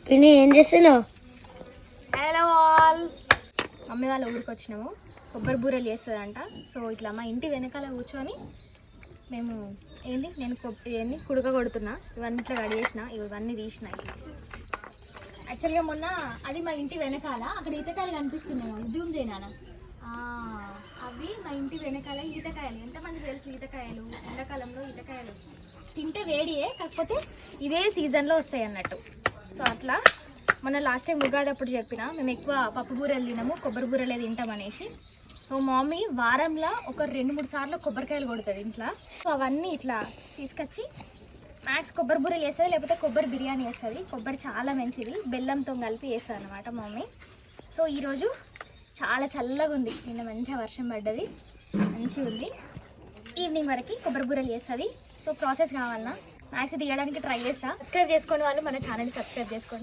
పిన్ని ఏం చేస్తున్నావు? హలో ఆల్, మమ్మీ వాళ్ళ ఊరికి వచ్చినాము. కొబ్బరి బూరెలు చేస్తుందంట. సో ఇట్లా మా ఇంటి వెనకాల కూర్చొని మేము నేను కుడక కొడుతున్నా. ఇవన్నీ ఇట్లా రెడీ చేసిన, ఇవన్నీ తీసిన. యాక్చువల్గా మొన్న అది మా ఇంటి వెనకాల అక్కడ ఈతకాయలు కనిపిస్తున్నాయి, జూమ్ చేయనా? అవి మా ఇంటి వెనకాల ఈతకాయలు. ఎంతమంది తెలుసు ఈతకాయలు? ఎండాకాలంలో ఈతకాయలు తింటే వేడియే, కాకపోతే ఇదే సీజన్లో వస్తాయి అన్నట్టు. సో అట్లా మొన్న లాస్ట్ టైం ఉగాది అప్పుడు చెప్పిన మేము ఎక్కువ పప్పు బూరెలు తినము, కొబ్బరి బూరెలే తింటాం అనేసి. సో మమ్మీ వారంలో ఒక 2-3 సార్లు కొబ్బరికాయలు కొడుతుంది ఇంట్లో. సో అవన్నీ ఇట్లా తీసుకొచ్చి మ్యాక్స్ కొబ్బరి బూరెలు వేస్తుంది, లేకపోతే కొబ్బరి బిర్యానీ వేస్తుంది. కొబ్బరి చాలా మంచిది, బెల్లంతో కలిపి వేస్తుంది అనమాట మమ్మీ. సో ఈరోజు చాలా చల్లగా ఉంది, నిన్న మంచిగా వర్షం పడ్డది, మంచిగా ఉంది. ఈవినింగ్ వరకు కొబ్బరి బూరెలు చేస్తుంది. సో ప్రాసెస్ కావాలన్నా మ్యాక్స్ తీయడానికి ట్రై చేస్తా. సబ్స్క్రైబ్ చేసుకోండి వాళ్ళు, మన ఛానల్ని సబ్స్క్రైబ్ చేసుకోండి.